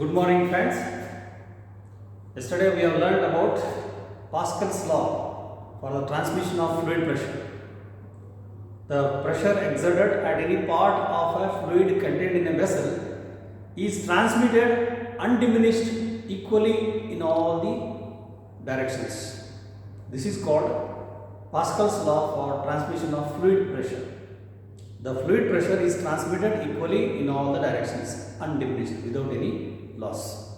Good morning, friends. Yesterday we have learned about Pascal's law for the transmission of fluid pressure. The pressure exerted at any part of a fluid contained in a vessel is transmitted undiminished equally in all the directions. This is called Pascal's law for transmission of fluid pressure. The fluid pressure is transmitted equally in all the directions, undiminished, without any loss.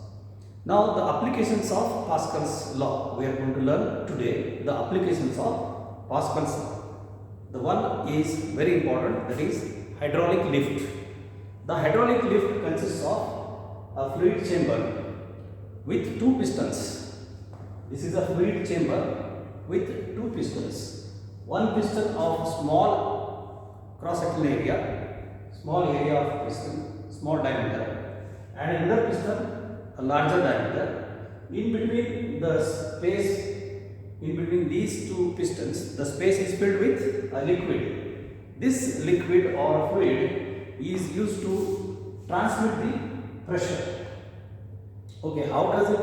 Now the applications of Pascal's law. We are going to learn today the applications of Pascal's law. The one is very important, that is hydraulic lift. The hydraulic lift consists of a fluid chamber with two pistons. This is a fluid chamber with two pistons. One piston of small cross-sectional area, small area of piston, small diameter, and another piston, a larger diameter. In between the space, in between these two pistons, the space is filled with a liquid. This liquid or fluid is used to transmit the pressure. Okay, how does it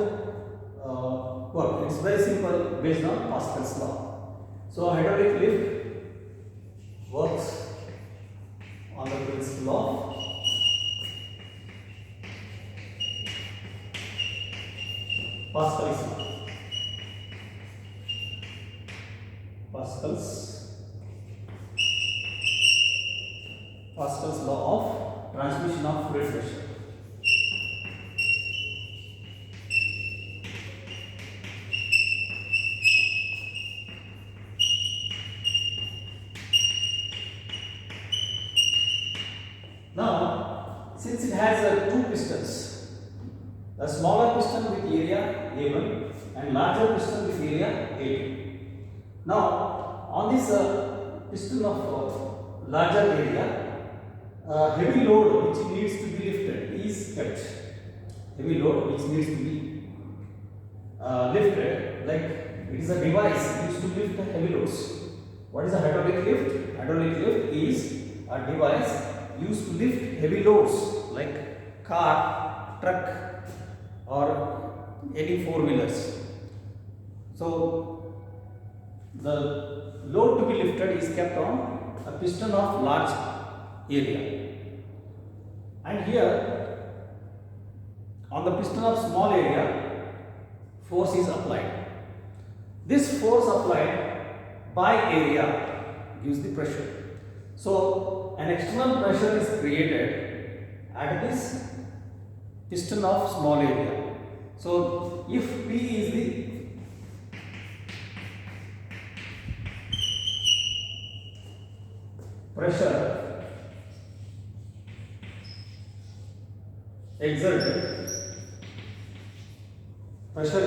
work? It's very simple, based on Pascal's law. So hydraulic lift works on the principle of Pascal's law. Pascal's law of transmission of fluid pressure. Now, since it has two pistons, a smaller piston with area A1 and larger piston with area A2. Now, on this piston of larger area, heavy load which needs to be lifted is kept. Heavy load which needs to be lifted, like it is a device used to lift the heavy loads. What is a hydraulic lift? Hydraulic lift is a device used to lift heavy loads like car, truck, or any four-wheelers. So the load to be lifted is kept on a piston of large area, and here on the piston of small area force is applied. This force applied by area gives the pressure. So an external pressure is created at this piston of small area. So if P is the pressure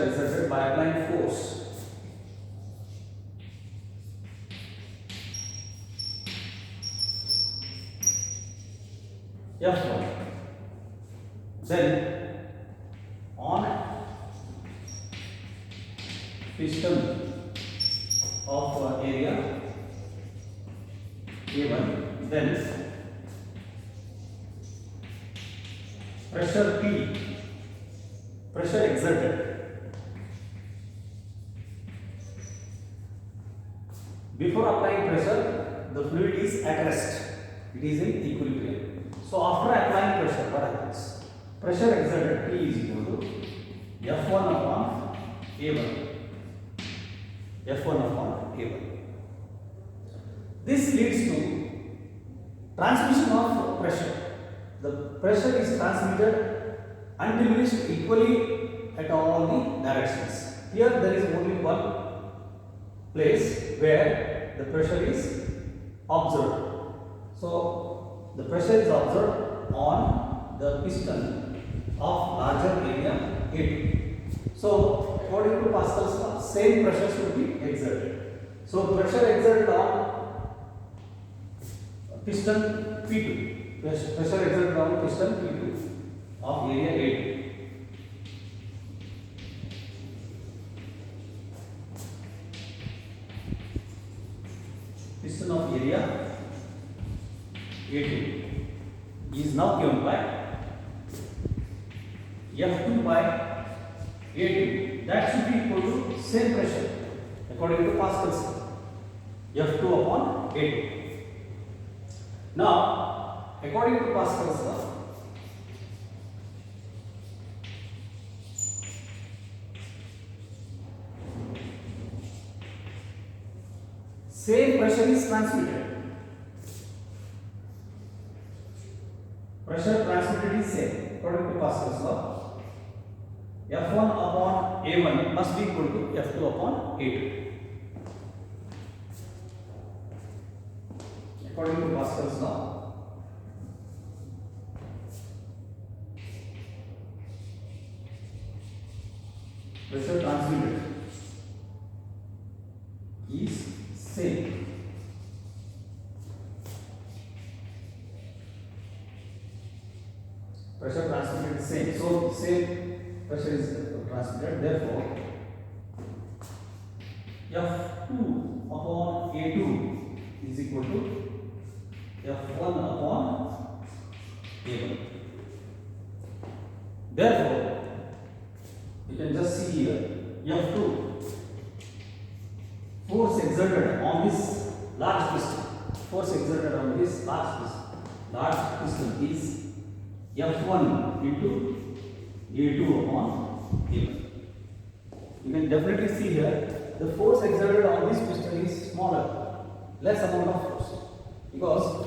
exerted by applying force, F1, then on piston of area A1, then pressure P, pressure exerted. Before applying pressure, the fluid is at rest, it is in equilibrium. So after applying pressure, what happens? Pressure exerted P is equal to F1 upon A1. F1 upon A1. This leads to transmission of pressure. The pressure is transmitted undiminished equally at all the directions. Here there is only one place where the pressure is observed. So the pressure is observed on the piston of larger area A2. So according to Pascal's law, same pressure should be exerted. So pressure exerted on piston P2, pressure exerted on piston P2 of area A2. Piston of area A2 is now given by F2 by A2. That should be equal to same pressure according to Pascal's law. F2 upon A2. Now, according to Pascal's law, same pressure is transmitted. Pressure transmitted is same according to Pascal's law. F1 upon A1 must be equal to F2 upon A2. According to Pascal's law, pressure transmitted is same. Pressure transmitted is same. So same pressure is transmitted. Therefore, F2 upon A2 is equal to F1 upon A1. Therefore, you can just see here F2, force exerted on this large piston. Force exerted on this large piston is F1 into A2 upon A1. You can definitely see here the force exerted on this piston is smaller, less amount of force, because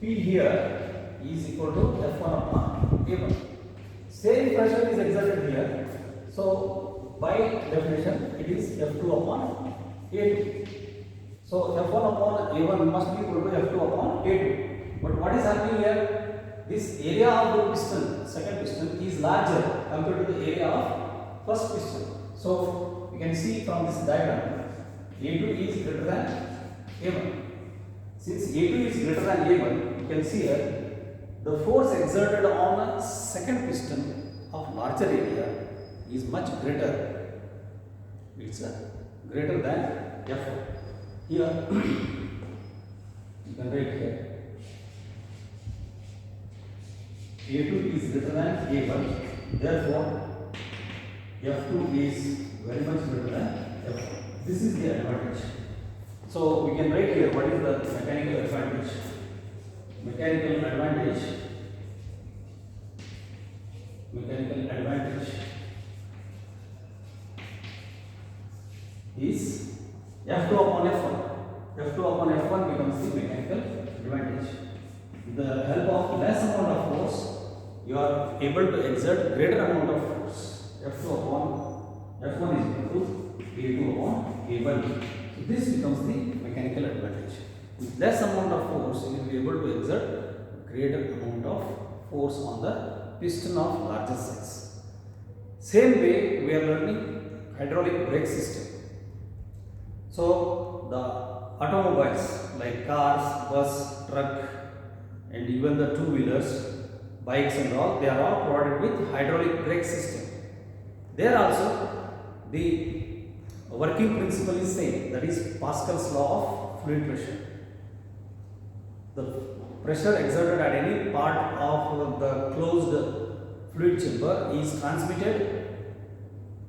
P here is equal to F1 upon A1. Same pressure is exerted here, so by definition it is F2 upon A2. So F1 upon A1 must be equal to F2 upon A2. But what is happening here? This area of the piston, second piston, is larger compared to the area of first piston. So you can see from this diagram, A2 is greater than A1. Since A2 is greater than A1, you can see here the force exerted on a second piston of larger area is much greater. It's greater than F1. Here you can write here A2 is greater than A1, therefore F2 is very much greater than F1. This is the advantage. So we can write here what is the mechanical advantage. Mechanical advantage is F2 upon F1. F2 upon F1 becomes the mechanical advantage. With the help of less amount of force, you are able to exert greater amount of force. F2 upon F1 is equal to A2 upon A1. So this becomes the mechanical advantage. With less amount of force, you will be able to exert greater amount of force on the piston of larger size. Same way we are learning hydraulic brake system. So the automobiles like cars, bus, truck, and even the two-wheelers, bikes and all, they are all provided with hydraulic brake system. There also the working principle is same, that is Pascal's law of fluid pressure. The pressure exerted at any part of the closed fluid chamber is transmitted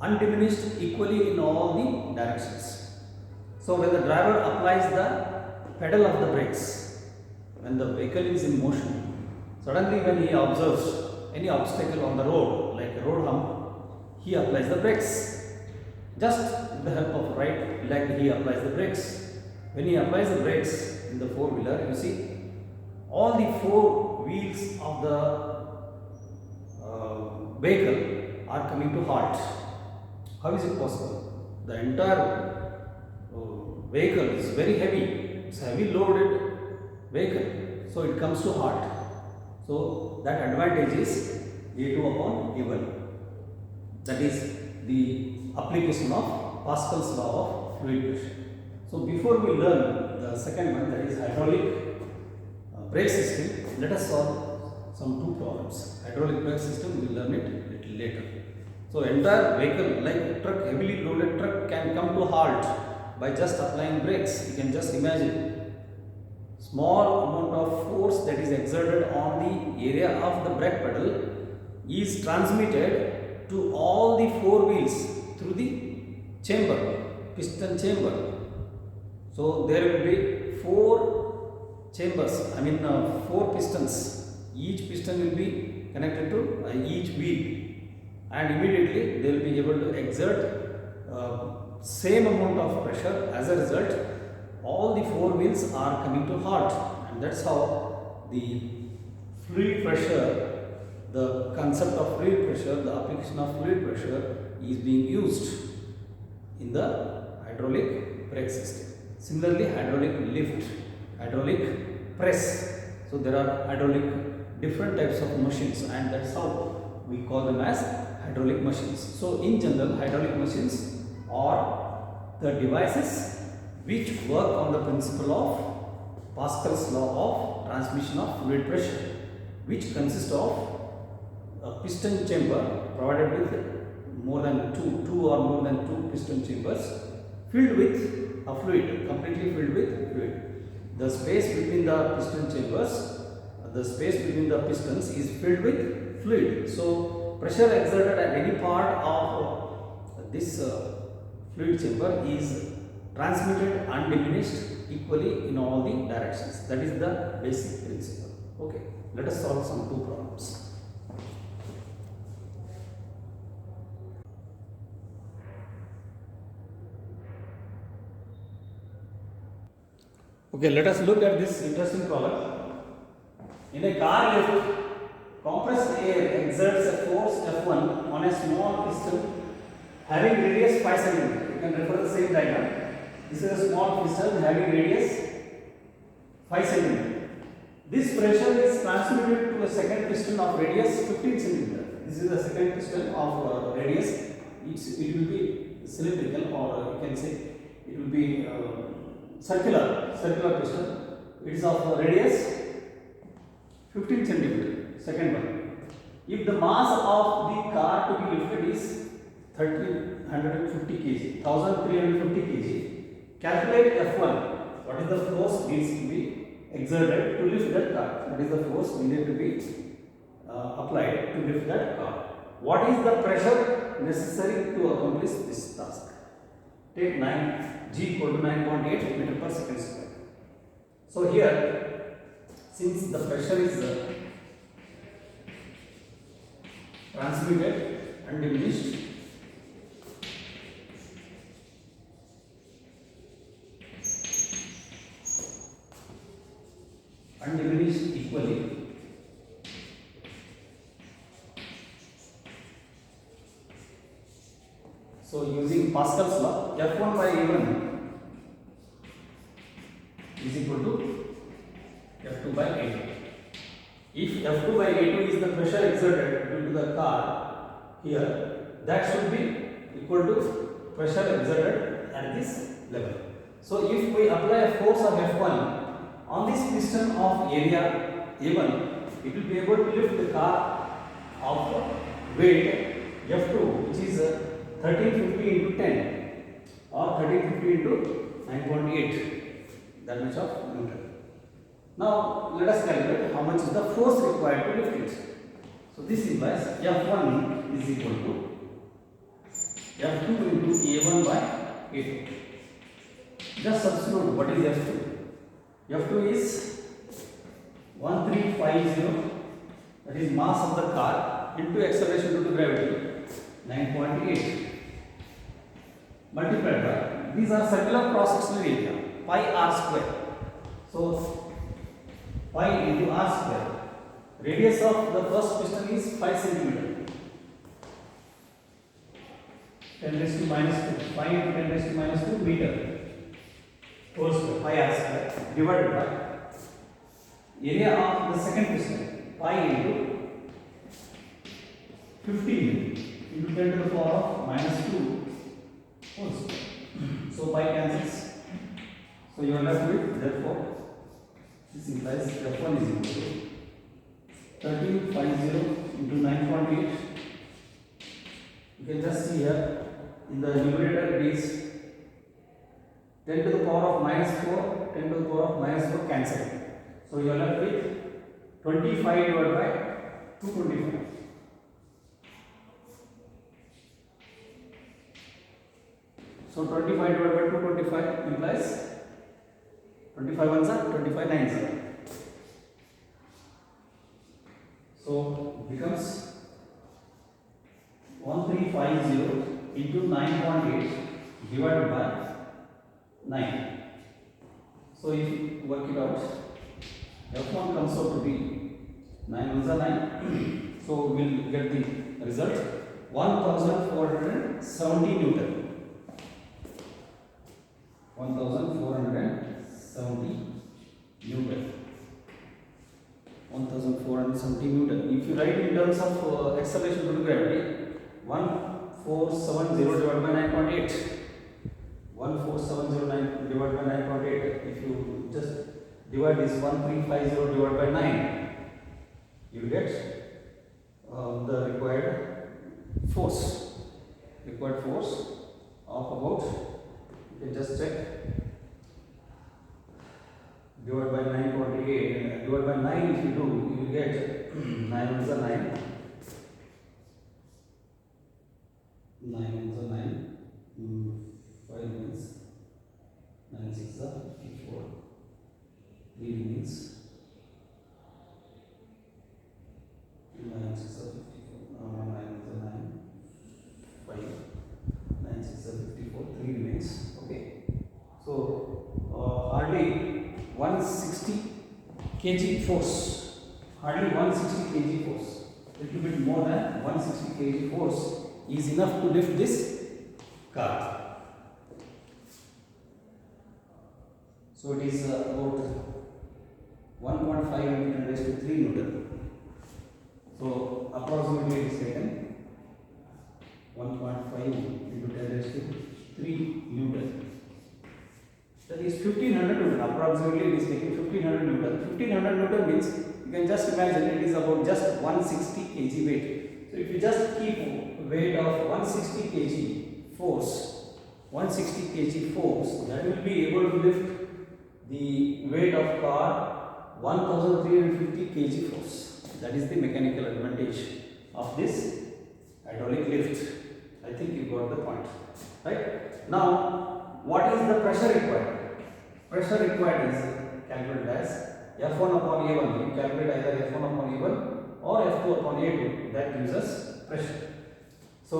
undiminished equally in all the directions. So when the driver applies the pedal of the brakes, when the vehicle is in motion, suddenly when he observes any obstacle on the road, like a road hump, he applies the brakes. Just with the help of right leg, he applies the brakes. When he applies the brakes in the four-wheeler, you see all the four wheels of the vehicle are coming to halt. How is it possible? The entire vehicle is very heavy. It's a heavy loaded vehicle, so it comes to halt. So that advantage is A2 upon A1. That is the application of Pascal's law of fluid pressure. So before we learn the second one, that is hydraulic brake system, let us solve some two problems. Hydraulic brake system, we will learn it a little later. So entire vehicle like truck, heavily loaded truck, can come to halt by just applying brakes. You can just imagine small amount of force that is exerted on the area of the brake pedal is transmitted to all the four wheels through the chamber, piston chamber. So there will be four chambers, four pistons. Each piston will be connected to each wheel, and immediately they will be able to exert same amount of pressure. As a result, all the four wheels are coming to halt, and that's how the fluid pressure, the concept of fluid pressure, the application of fluid pressure is being used in the hydraulic brake system. Similarly, hydraulic lift, hydraulic press. So there are hydraulic different types of machines, and that's how we call them as hydraulic machines. So in general, hydraulic machines are the devices which work on the principle of Pascal's law of transmission of fluid pressure, which consists of a piston chamber provided with more than two or more than two piston chambers filled with a fluid, completely filled with fluid. The space between the piston chambers, the space between the pistons is filled with fluid. So pressure exerted at any part of this fluid chamber is transmitted undiminished equally in all the directions. That is the basic principle. Okay, let us solve some two problems. Okay, let us look at this interesting problem. In a car lift, compressed air exerts a force F1 on a small piston having radius 5 cm. You can refer to the same diagram. This is a small piston having radius 5 cm. This pressure is transmitted to a second piston of radius 15 cm. This is the second piston of radius. It will be cylindrical, or you can say it will be circular piston. It is of radius 15 cm. Second one. If the mass of the car to be lifted is 1350 kg, 1350 kg, calculate F1. What is the force needs to be exerted to lift that car? What is the force needed to be applied to lift that car? What is the pressure necessary to accomplish this task? Take G equal to 9.8 meter per second square. So here, since the pressure is transmitted and diminished, equally, so using Pascal's law, F1 by A1 is equal to F2 by A2. If F2 by A2 is the pressure exerted due to the car here, that should be equal to pressure exerted at this level. So if we apply a force of F1 on this piston of area A1, it will be able to lift the car of weight F2, which is 1350 into 10 or 1350 into 9.8, that much of Newton. Now let us calculate how much is the force required to lift it. So this implies F1 is equal to F2 into A1 by A2. Just substitute what is F2. F2 is 1350, that is mass of the car, into acceleration due to gravity 9.8, multiplied by, these are circular cross-sectional area, pi r square. So pi into r square. Radius of the first piston is 5 cm. 10 raised to minus 2. 5 into 10 raised to minus 2 meter. Whole square, pi r square, divided by area of the second piston, pi into 15 into 10 to the power of minus 2 whole square. So pi cancels. So you are left with, therefore, this implies F1 is equal to 1350 into 9.8. You can just see here in the numerator it is 10 to the power of minus 4, 10 to the power of minus 4 cancel. So you are left with 25 divided by 225. So 25 divided by 225 implies 25 ones are 25 nines are. So it becomes 1350 into 9.8 divided by 9. So if you work it out, F1 comes out to be 9 ones are 9. So we will get the result 1470 Newton. 1470 Newton. 1470 Newton. If you write in terms of acceleration due to gravity, 1470 divided by 9.8. 14709 divided by 9.8. If you just divide this 1350 divided by 9, you will get the required force. Required force of about, you can just check, divided by 9.8 and divided by 9. If you do, you will get 9 ones are 9. 9 ones are 9. 5 means 9 6 are 54. 3 means 9 6 are 54. 9 is a 9. 5. 9 6 are 54. 3 remains. Okay. So hardly 160 kg force. Hardly 160 kg force. Little bit more than 160 kg force is enough to lift this car. So it is about 1.5 into 10 raised to 3 Newton. So approximately it is taken 1.5 into 10 raised to 3 Newton. That is 1500 Newton. Approximately it is taken 1500 Newton. 1500 Newton means you can just imagine it is about just 160 kg weight. So if you just keep weight of 160 kg force, 160 kg force, that will be able to lift the weight of car 1350 kg force. That is the mechanical advantage of this hydraulic lift. I think you got the point, right? Now, what is the pressure required? Pressure required is calculated as F1 upon A1. You calculate either F1 upon A1 or F2 upon A2. That gives us pressure. So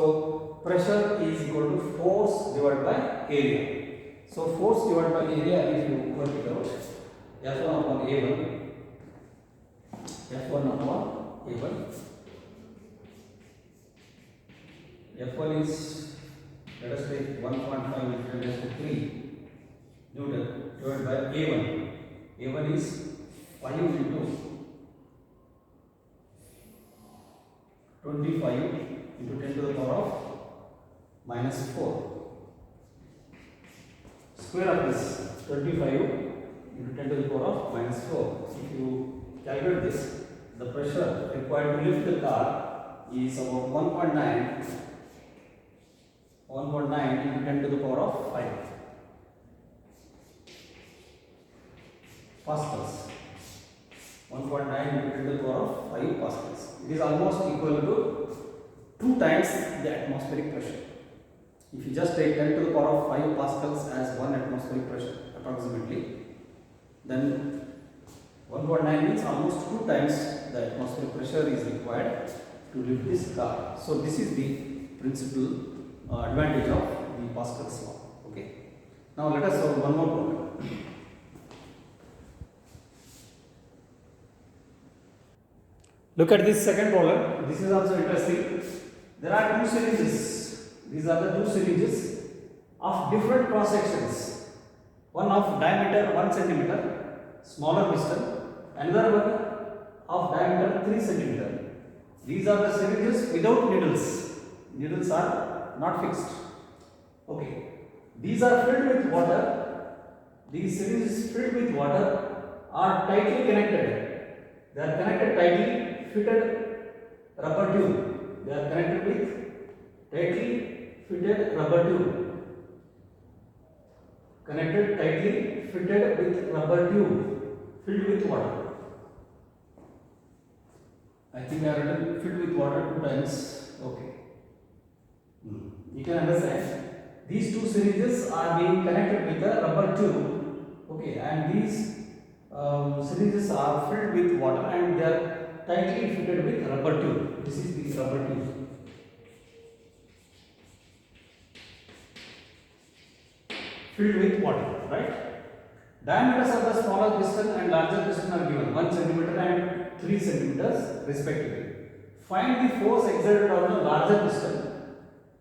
pressure is equal to force divided by area. So force divided by area, if you work it out, F1 upon A1, F1 upon A1, F1 is, let us take 1.5 into 10 raised to 3 Newton divided by A1. A1 is 5 into 25 into 10 to the power of minus 4. Square of this 25 into 10 to the power of minus 4. If you calculate this, the pressure required to lift the car is about 1.9 into 10 to the power of 5 pascals. 1.9 into 10 to the power of 5 pascals. It is almost equal to 2 times the atmospheric pressure. If you just take 10 to the power of 5 pascals as 1 atmospheric pressure approximately, then 1.9 means almost 2 times the atmospheric pressure is required to lift this car. So this is the principal advantage of the Pascal's law. Okay. Now let us solve one more problem. Look at this second problem. This is also interesting. There are 2 syringes. These are the 2 syringes of different cross sections. One of diameter 1 centimeter, smaller piston. Another one of diameter 3 centimeter. These are the syringes without needles. Needles are not fixed. Okay. These are filled with water. These syringes filled with water are tightly connected. They are connected tightly, fitted rubber tube. They are connected with tightly fitted rubber tube. Connected tightly fitted with rubber tube filled with water. I think I have written filled with water 2 times. Okay. You can understand these two syringes are being connected with a rubber tube. Okay, and these syringes are filled with water and they are tightly fitted with rubber tube. This is the rubber tube. Filled with water, right? Diameters of the smaller piston and larger piston are given 1 cm and 3 cm respectively. Find the force exerted on the larger piston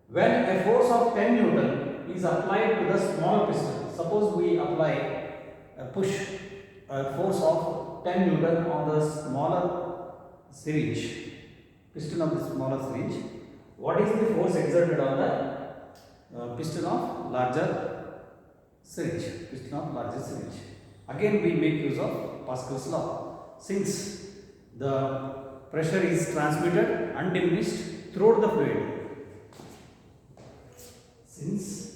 when a force of 10 Newton is applied to the smaller piston. Suppose we apply a force of 10 Newton on the smaller syringe, piston of the smaller syringe. What is the force exerted on the piston of larger syringe? Piston of larger syringe. Again, we make use of Pascal's law. Since the pressure is transmitted undiminished throughout the fluid. Since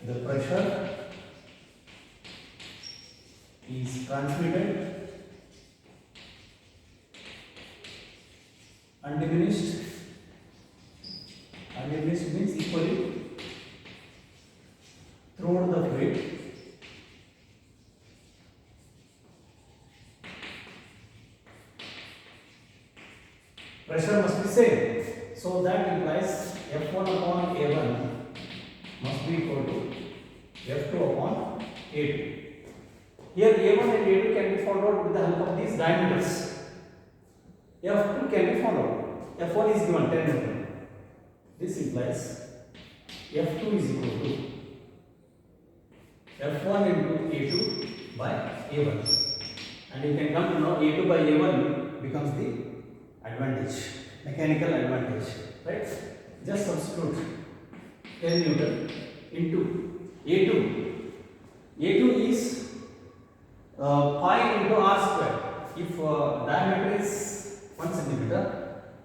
the pressure is transmitted undiminished means equally throughout the fluid, pressure must be same. So that implies F1 upon A1 must be equal to F2 upon A2. Here A1 and A2 can be found out with the help of these diameters. F2 can be found out. F1 is given 10 Newton. This implies F2 is equal to F1 into A2 by A1. And you can come to know A2 by A1 becomes the advantage, mechanical advantage, right? Just substitute 10 Newton into A2. A2 is pi into r square. If diameter is 1 centimeter,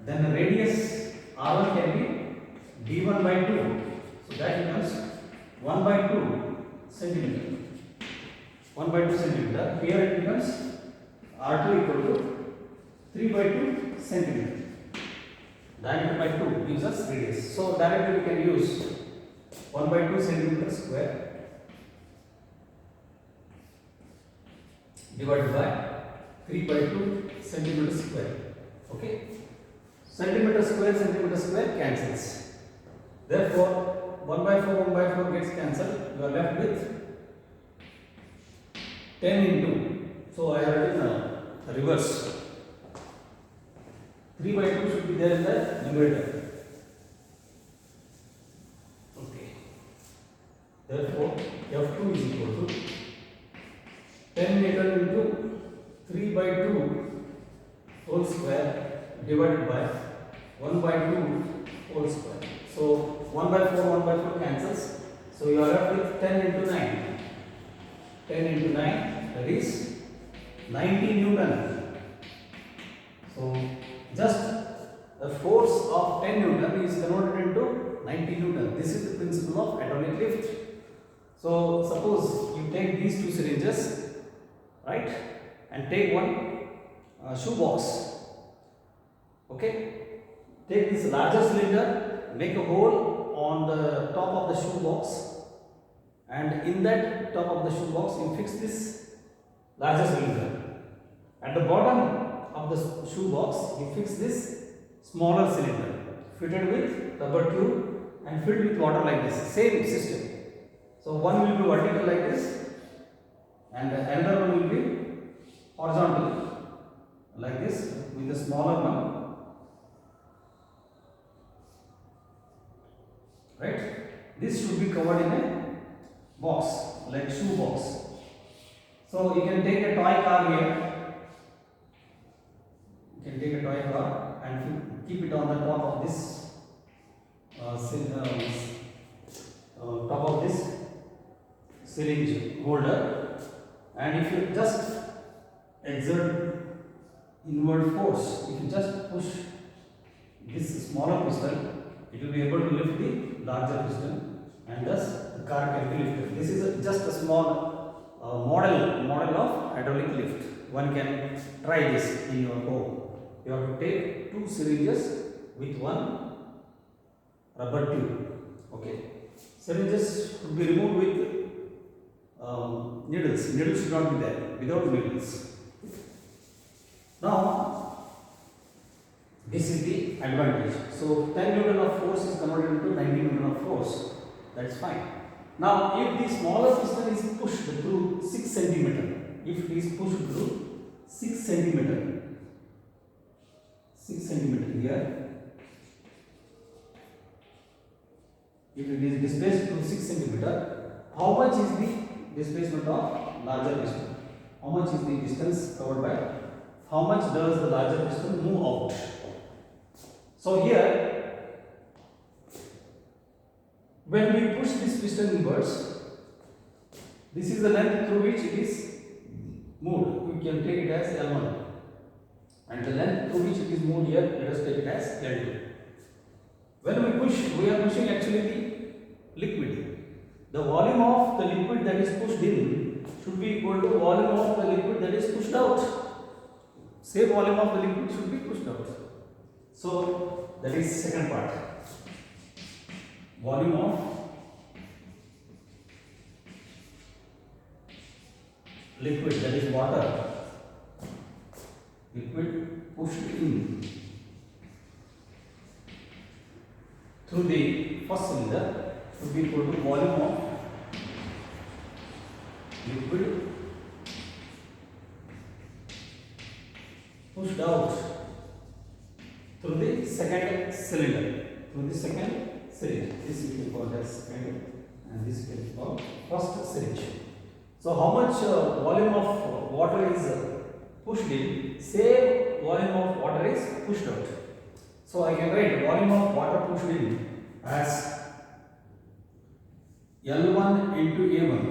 then the radius r1 can be d1 by 2. So that becomes 1 by 2 centimeter. 1 by 2 centimeter. Here it becomes r2 equal to 3 by 2 centimeter. Diameter by 2 gives us radius. So directly we can use 1 by 2 centimeter square divided by 3 by 2 centimeter square. Okay. Centimeter square cancels. Therefore, 1 by 4 gets cancelled. You are left with 10 into. So I have written reverse. 3 by 2 should be there in the numerator. Okay. Therefore, F2 is equal to 10 Newton into 3 by 2 whole square divided by 1 by 2 whole square. So 1 by 4 cancels. So you are left with 10 into 9. 10 into 9, that is 90 Newton. So just the force of 10 Newton is converted into 90 Newton. This is the principle of hydraulic lift. So suppose you take these two syringes, right, and take one shoe box. Okay, take this larger cylinder, make a hole on the top of the shoe box, and in that top of the shoe box you fix this larger cylinder. At the bottom of the shoe box you fix this smaller cylinder fitted with rubber tube and filled with water like this. Same system. So one will be vertical like this and another one will be horizontal like this with a smaller one. Right? This should be covered in a box like shoe box. So you can take a toy car here. You can take a toy car and keep it on the top of this top of this syringe holder, and if you just exert inward force, if you just push this smaller piston, it will be able to lift the larger piston, and thus the car can be lifted. This is just a small model of hydraulic lift. One can try this in your home. You have to take two syringes with one rubber tube. Okay, syringes should be removed with needles. Needles should not be there. Without needles. Now this is the advantage. So 10 Newton of force is converted into 90 Newton of force. That's fine. Now if the smaller piston is pushed through 6 centimeter, if it is pushed through 6 centimeter, 6 centimeter here, if it is displaced through 6 centimeter, how much is the displacement of larger piston? How much is the distance covered by? How much does the larger piston move out? So here, when we push this piston inwards, this is the length through which it is moved. We can take it as L1, and the length through which it is moved here, let us take it as L2. When we push, we are pushing actually the liquid. The volume of the liquid that is pushed in should be equal to volume of the liquid that is pushed out. Same volume of the liquid should be pushed out. So that is second part. Volume of liquid, that is water, liquid pushed in through the first cylinder should be equal to volume of liquid pushed out through the second cylinder. Through the second syringe. This you can call as second, and this you can call first syringe. So how much volume of water is pushed in, same volume of water is pushed out. So I can write volume of water pushed in as L1 into A1,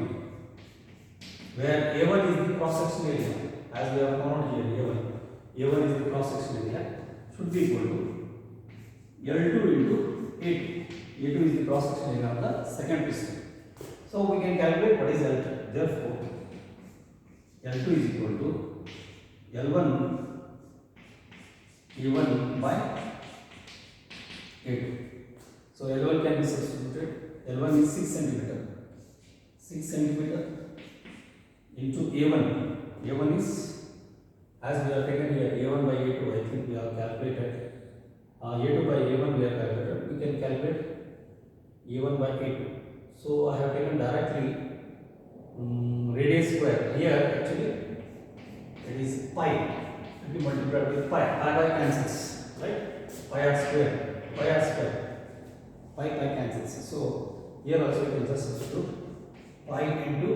where A1 is the cross-section area, as we have found here. A1 is the cross-section area, should be equal to L2 into A2. A2 is the cross-section area of the second piston. So we can calculate what is L2. Therefore, L2 is equal to L1 A1 by A2. So L1 can be substituted. L1 is 6 centimeter. 6 centimeter into A1. A1 is, as we have taken here, A1 by A2, I think we have calculated. A2 by A1 we have calculated. We can calculate A1 by A2. So I have taken directly radius square. Here actually it is pi. It will be multiplied with pi. Pi cancels, right? Pi r square. Pi cancels. So here also you can just substitute pi into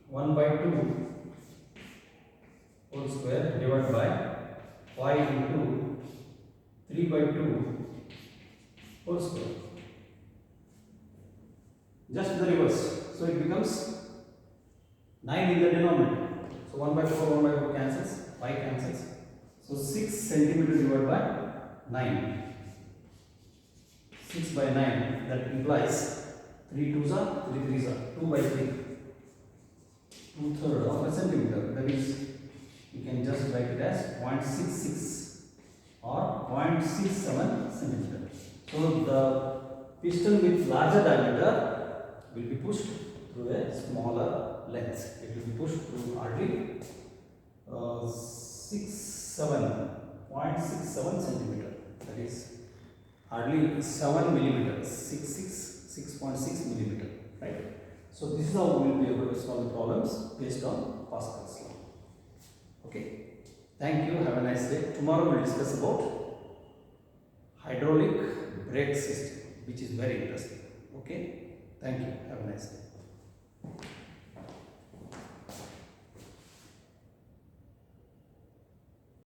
1 by 2 whole square divided by pi into 3 by 2 whole square. Just the reverse. So it becomes 9 in the denominator. So 1 by 4 cancels, pi cancels. So 6 centimeter divided by 9. 6 by 9, that implies 3 2s are 3 3s are 2 by 3. 2/3 of a centimeter. That is, you can just write it as 0.66 or 0.67 centimeter. So the piston with larger diameter will be pushed through a smaller length. It will be pushed through hardly 0.67 centimeter. That is hardly 7 millimeters. 6.6 millimeter. Right. So this is how we will be able to solve the problems based on Pascal's law. Okay. Thank you. Have a nice day. Tomorrow we will discuss about hydraulic brake system, which is very interesting. Okay. Thank you. Have a nice day.